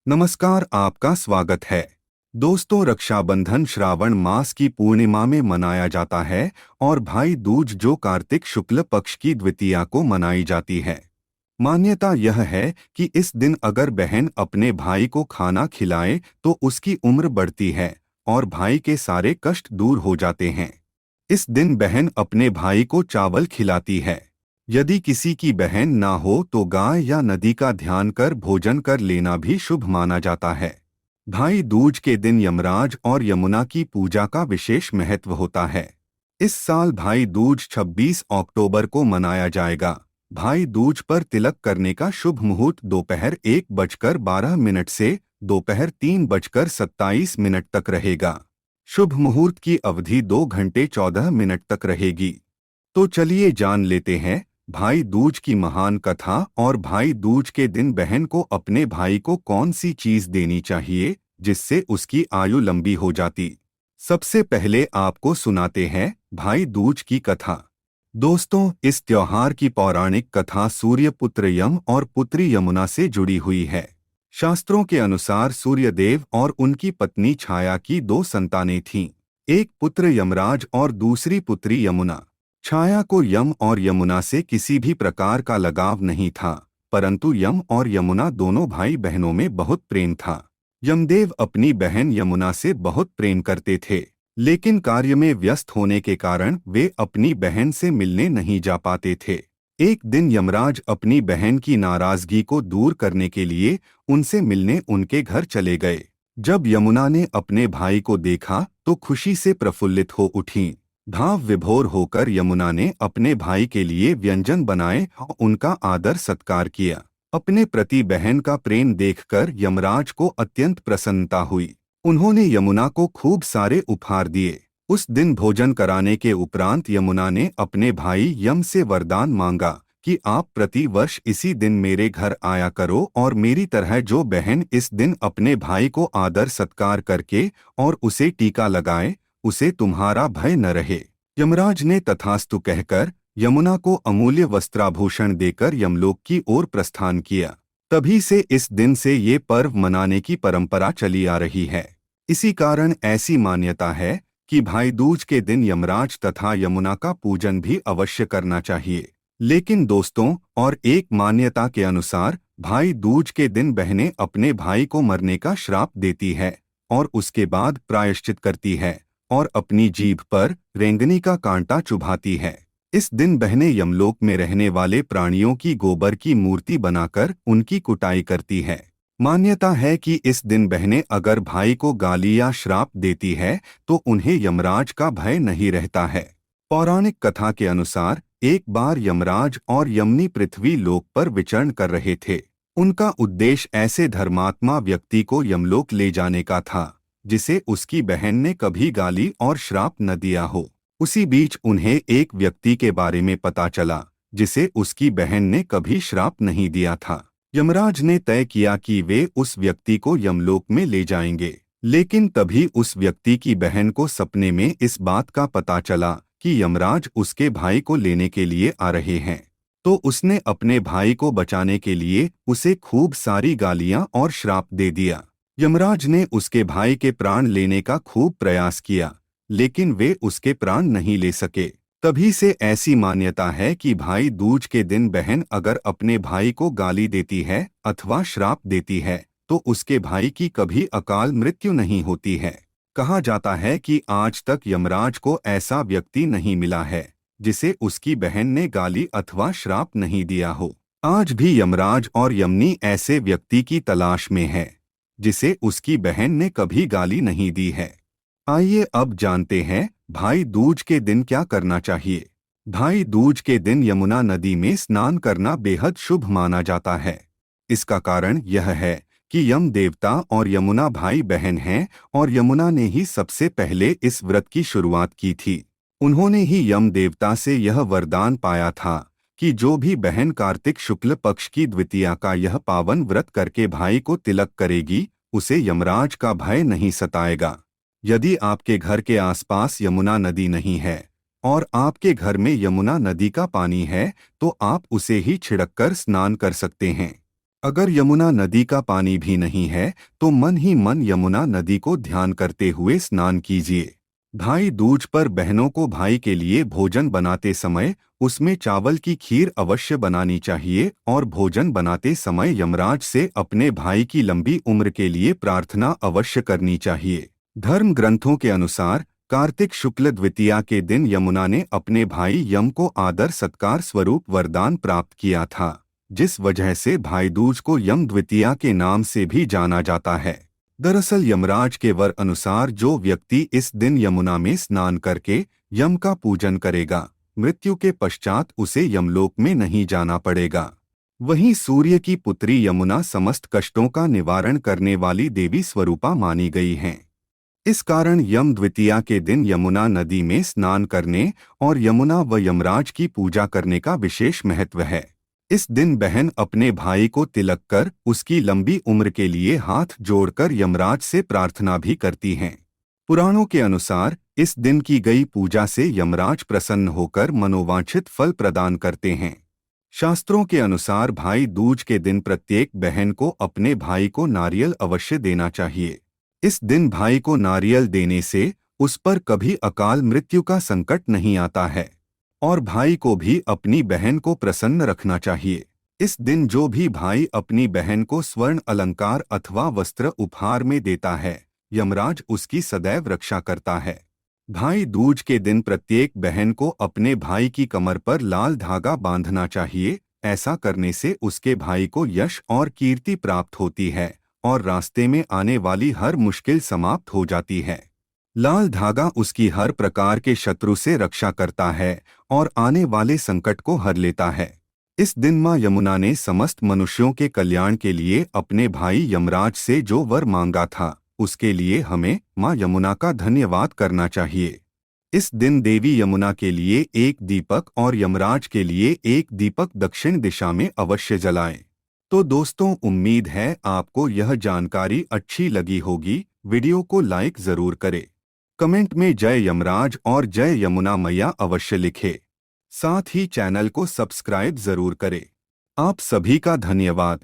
नमस्कार, आपका स्वागत है। दोस्तों, रक्षाबंधन श्रावण मास की पूर्णिमा में मनाया जाता है और भाई दूज जो कार्तिक शुक्ल पक्ष की द्वितीया को मनाई जाती है। मान्यता यह है कि इस दिन अगर बहन अपने भाई को खाना खिलाए तो उसकी उम्र बढ़ती है और भाई के सारे कष्ट दूर हो जाते हैं। इस दिन बहन अपने भाई को चावल खिलाती है। यदि किसी की बहन ना हो तो गाय या नदी का ध्यान कर भोजन कर लेना भी शुभ माना जाता है। भाई दूज के दिन यमराज और यमुना की पूजा का विशेष महत्व होता है। इस साल भाई दूज 26 अक्टूबर को मनाया जाएगा। भाई दूज पर तिलक करने का शुभ मुहूर्त दोपहर 1:12 से दोपहर 3:27 तक रहेगा। शुभ मुहूर्त की अवधि 2 घंटे 14 मिनट तक रहेगी। तो चलिए जान लेते हैं भाई दूज की महान कथा और भाई दूज के दिन बहन को अपने भाई को कौन सी चीज देनी चाहिए जिससे उसकी आयु लंबी हो जाती। सबसे पहले आपको सुनाते हैं भाई दूज की कथा। दोस्तों, इस त्योहार की पौराणिक कथा सूर्यपुत्र यम और पुत्री यमुना से जुड़ी हुई है। शास्त्रों के अनुसार सूर्यदेव और उनकी पत्नी छाया की 2 संतानें थीं। एक पुत्र यमराज और दूसरी पुत्री यमुना। छाया को यम और यमुना से किसी भी प्रकार का लगाव नहीं था, परंतु यम और यमुना दोनों भाई बहनों में बहुत प्रेम था। यमदेव अपनी बहन यमुना से बहुत प्रेम करते थे, लेकिन कार्य में व्यस्त होने के कारण वे अपनी बहन से मिलने नहीं जा पाते थे। एक दिन यमराज अपनी बहन की नाराजगी को दूर करने के लिए उनसे मिलने उनके घर चले गए। जब यमुना ने अपने भाई को देखा तो खुशी से प्रफुल्लित हो उठीं। भाव विभोर होकर यमुना ने अपने भाई के लिए व्यंजन बनाए और उनका आदर सत्कार किया। अपने प्रति बहन का प्रेम देखकर यमराज को अत्यंत प्रसन्नता हुई। उन्होंने यमुना को खूब सारे उपहार दिए। उस दिन भोजन कराने के उपरांत यमुना ने अपने भाई यम से वरदान मांगा कि आप प्रति वर्ष इसी दिन मेरे घर आया करो और मेरी तरह जो बहन इस दिन अपने भाई को आदर सत्कार करके और उसे टीका लगाए, उसे तुम्हारा भय न रहे। यमराज ने तथास्तु कहकर यमुना को अमूल्य वस्त्राभूषण देकर यमलोक की ओर प्रस्थान किया। तभी से इस दिन से ये पर्व मनाने की परंपरा चली आ रही है। इसी कारण ऐसी मान्यता है कि भाई दूज के दिन यमराज तथा यमुना का पूजन भी अवश्य करना चाहिए। लेकिन दोस्तों, और एक मान्यता के अनुसार भाई दूज के दिन बहनें अपने भाई को मरने का श्राप देती है और उसके बाद प्रायश्चित करती है और अपनी जीभ पर रेंगनी का कांटा चुभाती है। इस दिन बहनें यमलोक में रहने वाले प्राणियों की गोबर की मूर्ति बनाकर उनकी कुटाई करती है। मान्यता है कि इस दिन बहनें अगर भाई को गाली या श्राप देती है तो उन्हें यमराज का भय नहीं रहता है। पौराणिक कथा के अनुसार एक बार यमराज और यमनी पृथ्वी लोक पर विचरण कर रहे थे। उनका उद्देश्य ऐसे धर्मात्मा व्यक्ति को यमलोक ले जाने का था जिसे उसकी बहन ने कभी गाली और श्राप न दिया हो। उसी बीच उन्हें एक व्यक्ति के बारे में पता चला जिसे उसकी बहन ने कभी श्राप नहीं दिया था। यमराज ने तय किया कि वे उस व्यक्ति को यमलोक में ले जाएंगे, लेकिन तभी उस व्यक्ति की बहन को सपने में इस बात का पता चला कि यमराज उसके भाई को लेने के लिए आ रहे हैं। तो उसने अपने भाई को बचाने के लिए उसे खूब सारी गालियां और श्राप दे दिया। यमराज ने उसके भाई के प्राण लेने का खूब प्रयास किया, लेकिन वे उसके प्राण नहीं ले सके। तभी से ऐसी मान्यता है कि भाई दूज के दिन बहन अगर अपने भाई को गाली देती है अथवा श्राप देती है तो उसके भाई की कभी अकाल मृत्यु नहीं होती है। कहा जाता है कि आज तक यमराज को ऐसा व्यक्ति नहीं मिला है जिसे उसकी बहन ने गाली अथवा श्राप नहीं दिया हो। आज भी यमराज और यमनी ऐसे व्यक्ति की तलाश में है जिसे उसकी बहन ने कभी गाली नहीं दी है। आइए अब जानते हैं भाई दूज के दिन क्या करना चाहिए। भाई दूज के दिन यमुना नदी में स्नान करना बेहद शुभ माना जाता है। इसका कारण यह है कि यम देवता और यमुना भाई बहन हैं और यमुना ने ही सबसे पहले इस व्रत की शुरुआत की थी। उन्होंने ही यम देवता से यह वरदान पाया था कि जो भी बहन कार्तिक शुक्ल पक्ष की द्वितीया का यह पावन व्रत करके भाई को तिलक करेगी उसे यमराज का भय नहीं सताएगा। यदि आपके घर के आसपास यमुना नदी नहीं है और आपके घर में यमुना नदी का पानी है तो आप उसे ही छिड़ककर स्नान कर सकते हैं। अगर यमुना नदी का पानी भी नहीं है तो मन ही मन यमुना नदी को ध्यान करते हुए स्नान कीजिए। भाई दूज पर बहनों को भाई के लिए भोजन बनाते समय उसमें चावल की खीर अवश्य बनानी चाहिए और भोजन बनाते समय यमराज से अपने भाई की लंबी उम्र के लिए प्रार्थना अवश्य करनी चाहिए। धर्म ग्रंथों के अनुसार कार्तिक शुक्ल द्वितीया के दिन यमुना ने अपने भाई यम को आदर सत्कार स्वरूप वरदान प्राप्त किया था, जिस वजह से भाई दूज को यम द्वितीया के नाम से भी जाना जाता है। दरअसल यमराज के वर अनुसार जो व्यक्ति इस दिन यमुना में स्नान करके यम का पूजन करेगा, मृत्यु के पश्चात उसे यमलोक में नहीं जाना पड़ेगा। वहीं सूर्य की पुत्री यमुना समस्त कष्टों का निवारण करने वाली देवी स्वरूपा मानी गई हैं। इस कारण यम द्वितीया के दिन यमुना नदी में स्नान करने और यमुना व यमराज की पूजा करने का विशेष महत्व है। इस दिन बहन अपने भाई को तिलक कर उसकी लंबी उम्र के लिए हाथ जोड़कर यमराज से प्रार्थना भी करती हैं। पुराणों के अनुसार इस दिन की गई पूजा से यमराज प्रसन्न होकर मनोवांछित फल प्रदान करते हैं। शास्त्रों के अनुसार भाई दूज के दिन प्रत्येक बहन को अपने भाई को नारियल अवश्य देना चाहिए। इस दिन भाई को नारियल देने से उस पर कभी अकाल मृत्यु का संकट नहीं आता है और भाई को भी अपनी बहन को प्रसन्न रखना चाहिए। इस दिन जो भी भाई अपनी बहन को स्वर्ण अलंकार अथवा वस्त्र उपहार में देता है, यमराज उसकी सदैव रक्षा करता है। भाई दूज के दिन प्रत्येक बहन को अपने भाई की कमर पर लाल धागा बांधना चाहिए। ऐसा करने से उसके भाई को यश और कीर्ति प्राप्त होती है और रास्ते में आने वाली हर मुश्किल समाप्त हो जाती है। लाल धागा उसकी हर प्रकार के शत्रु से रक्षा करता है और आने वाले संकट को हर लेता है। इस दिन मां यमुना ने समस्त मनुष्यों के कल्याण के लिए अपने भाई यमराज से जो वर मांगा था, उसके लिए हमें मां यमुना का धन्यवाद करना चाहिए। इस दिन देवी यमुना के लिए एक दीपक और यमराज के लिए एक दीपक दक्षिण दिशा में अवश्य जलाएं। तो दोस्तों, उम्मीद है आपको यह जानकारी अच्छी लगी होगी। वीडियो को लाइक जरूर करें। कमेंट में जय यमराज और जय यमुना मैया अवश्य लिखें। साथ ही चैनल को सब्सक्राइब जरूर करें। आप सभी का धन्यवाद।